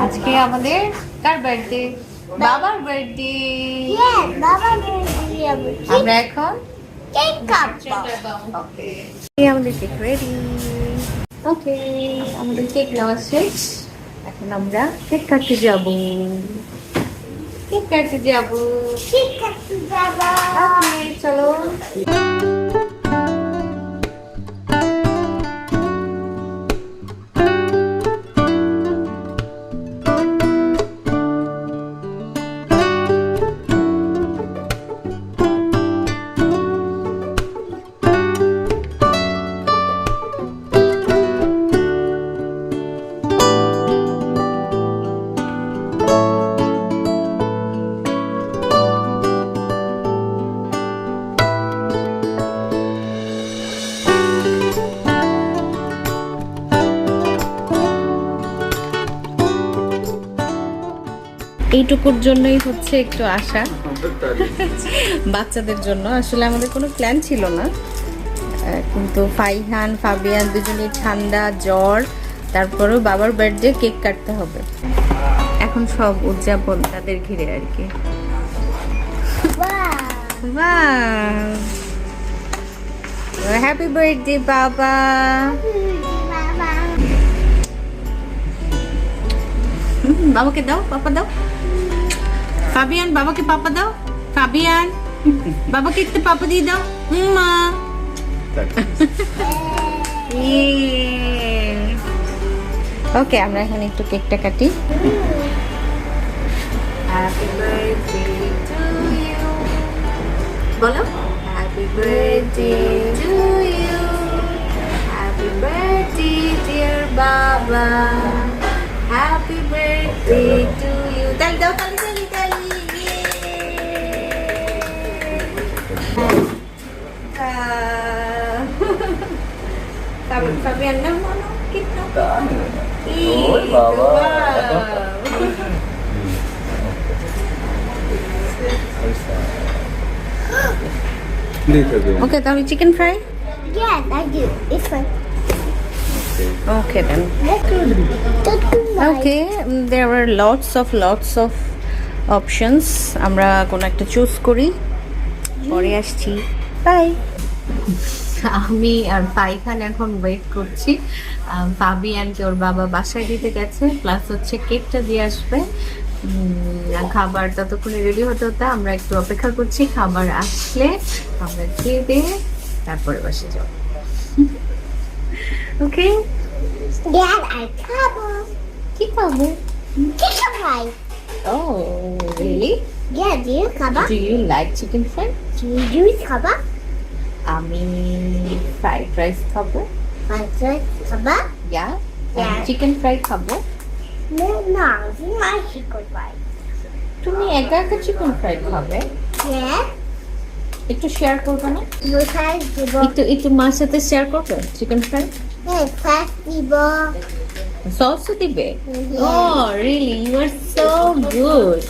আজকে আমাদের কার বার্থডে? বাবার বার্থডে। আমরা এখন কেক কাটবো। ওকে, আমাদের কেক রেডি। ওকে, আমাদের কেক নেওয়া শেষ। এখন আমরা কেক কাটতে যাব। ওকে, চলো। এইটুকুর জন্যই হচ্ছে একটু আশা বাচ্চাদের জন্য। আসলে আমাদের কোনো প্ল্যান ছিল না, কিন্তু ফাইহান ফাবিয়ান দুজনেই ঠান্ডা জ্বর, তারপরেও বাবার বার্থডে কেক কাটতে হবে। এখন সব উদযাপন তাদের ঘিরে আর কি। হ্যাপি বার্থডে বাবা। বাবাকে দাও, পাপা দাও। ফাবিয়ান বাবাকে পাপা দাও। ফাবিয়ান বাবাকে একটু পাপা দিয়ে দাও। মা ওকে, আমরা এখন একটু কেকটা কাটি। হ্যাপি বার্থডে টু ইউ বলো। Happy birthday to you, happy birthday dear বাবা, হ্যাপি বার্থডে টু ইউ। তালি দাও, তালি তালি তালি। Fabian na mo, no? Kita ko. Oy, baba. Okay, তাহলে chicken fry? Yes, I do. It's fine. Okay then. Okay, there were lots of options. আমরা কোন একটা চুজ করি, পরে আসছি। বাই। আমি আর ফাইখান এখন ওয়েট করছি। ফাবিয়ানকে ওর বাবা বাসায় দিতে গেছে, প্লাস হচ্ছে কেকটা দিয়ে আসবে। খাবার ততক্ষণে রেডি হতে হতে আমরা একটু অপেক্ষা করছি। খাবার আসলে আমরা খেয়ে দিয়ে তারপরে বাসে যাব। ওকে, Dad, I cover. কি খাবো? Chicken fry. Oh, really? Yeah, do you cover? Do you like chicken fry? Do you cover? আমি ফ্রাইড রাইস খাবো। Cover? Yeah. Yeah. Chicken fry খাবো। No, you like chicken fry. তুমি একা একা chicken fry খাবে? Yeah. একটু share করবে না? No fries, একটু মার সাথে শেয়ার করবে চিকেন ফ্রাই? Hey, festival. সসও দিবে? Yeah. Oh, really? You are so good.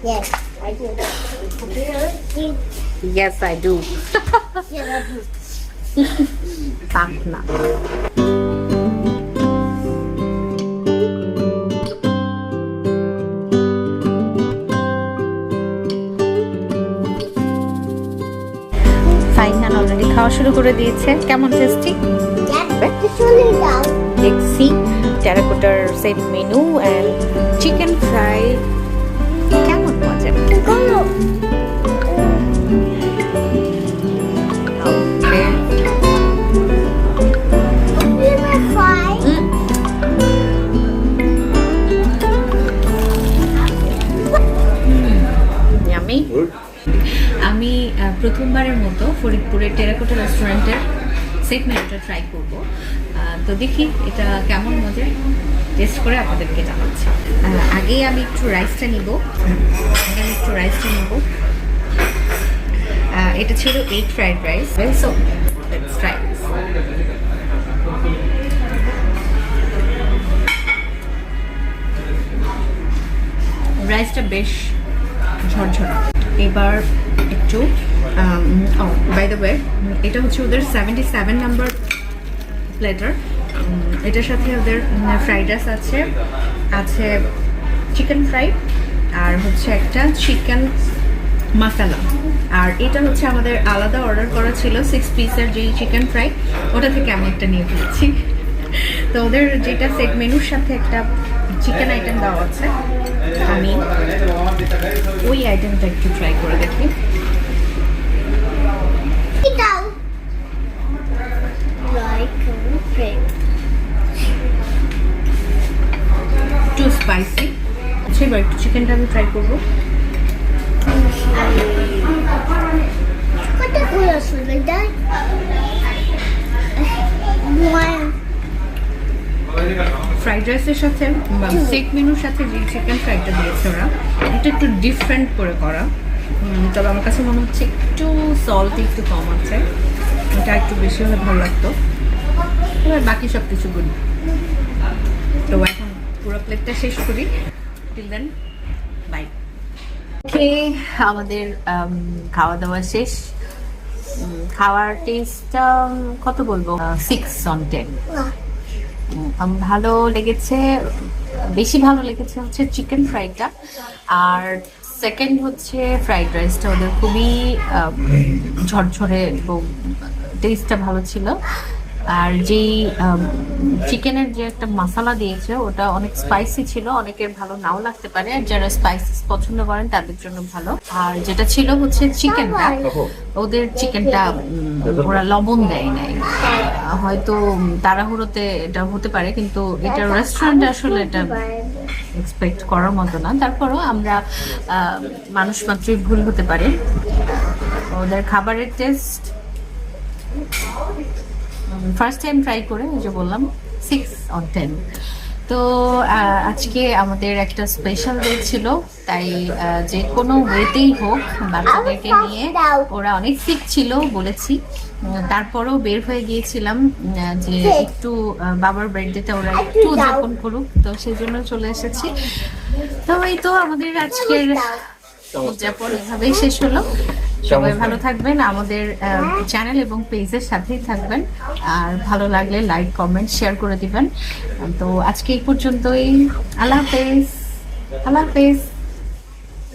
Yes, I do. Yes, I do. Yeah, I do. পাক না। ফাইহান অলরেডি খাওয়া শুরু করে দিয়েছে। কেমন টেস্টি? দেখছি টেরাকোটার set menu and chicken fry কেমন মজা। আমি প্রথমবারের মতো ফরিদপুরের টেরাকোটা রেস্টুরেন্টের সেট মেনুটা ট্রাই করব। তো দেখি এটা কেমন মজা, টেস্ট করে আপনাদেরকে জানাচ্ছি। আগে আমি একটু রাইসটা নিব। এটা ছিল egg fried rice. So let's try this. রাইসটা বেশ ঝরঝরা। এবার একটু বাই দ্য ওয়ে, এটা হচ্ছে ওদের 77 নাম্বার প্লেটার। এটার সাথে ওদের ফ্রাইড রাইস আছে, আছে চিকেন ফ্রাই, আর হচ্ছে একটা চিকেন মাসালা। আর এটা হচ্ছে আমাদের আলাদা অর্ডার করা ছিল 6 পিসের যেই চিকেন ফ্রাই, ওটা থেকে আমি একটা নিয়ে ফেলেছি। তো ওদের যেটা সেট মেনুর সাথে একটা চিকেন আইটেম দেওয়া আছে, আমি ওই আইটেমটা একটু ট্রাই করে দেখি। Down. Like okay. Too spicy. আচ্ছা, এবার একটু চিকেনটা আমি ট্রাই করবো। What the hell is that? One. Fried রাইসের সাথে বা সেট মেনুর সাথে যে চিকেন ফ্রাইটা দিয়েছে ওরা, এটা একটু ডিফারেন্ট করে করা। তবে আমার কাছে মনে হচ্ছে একটু সল্ট একটু কম আছে, এটা একটু বেশি হলে ভালো লাগতো। এবার বাকি সব কিছু গুড। তো এখন পুরো প্লেটটা শেষ করি। Till then, by. ওকে, আমাদের খাওয়া দাওয়া শেষ। খাওয়ার টেস্টটা কত বলবো, 6 on 10। ভালো লেগেছে, বেশি ভালো লেগেছে হচ্ছে চিকেন ফ্রাইটা, আর সেকেন্ড হচ্ছে ফ্রাইড রাইসটা ওদের খুবই ঝরঝরে এবং টেস্টটা ভালো ছিল। আর যেই চিকেনের যে একটা মশলা দিয়েছে ওটা অনেক স্পাইসি ছিল, অনেকের ভালো নাও লাগতে পারে, আর যারা স্পাইসি পছন্দ করেন তাদের জন্য ভালো। আর যেটা ছিল হচ্ছে চিকেনটা, ওদের চিকেনটা ওরা লবণ দেয় নাই, হয়তো তাড়াহুড়োতে এটা হতে পারে, কিন্তু এটা রেস্টুরেন্টে আসলে এটা এক্সপেক্ট করার মতো না। তারপরও আমরা মানুষ মাত্রই ভুল হতে পারে। ওদের খাবারের টেস্ট ফার্স্ট টাইম ট্রাই করে ওই যে বললাম 6 on 10। তো আজকে আমাদের একটা স্পেশাল ডে ছিল, তাই যে কোনো ওয়েতেই হোক বাচ্চাদেরকে নিয়ে, ওরা অনেক সিক ছিল বলেছি, তারপরেও বের হয়ে গিয়েছিলাম যে একটু বাবার বার্থডেটা ওরা একটু উদযাপন করুক, তো সেই জন্য চলে এসেছি। তো এই তো আমাদের আজকের উদযাপন এভাবেই শেষ হলো। সবাই ভালো থাকবেন, আমাদের চ্যানেল এবং পেজের সাথেই থাকবেন, আর ভালো লাগলে লাইক কমেন্ট শেয়ার করে দিবেন। তো আজকে এই পর্যন্তই। আল্লাহ হাফেজ, আল্লাহ হাফেজ,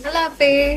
আল্লাহ হাফেজ।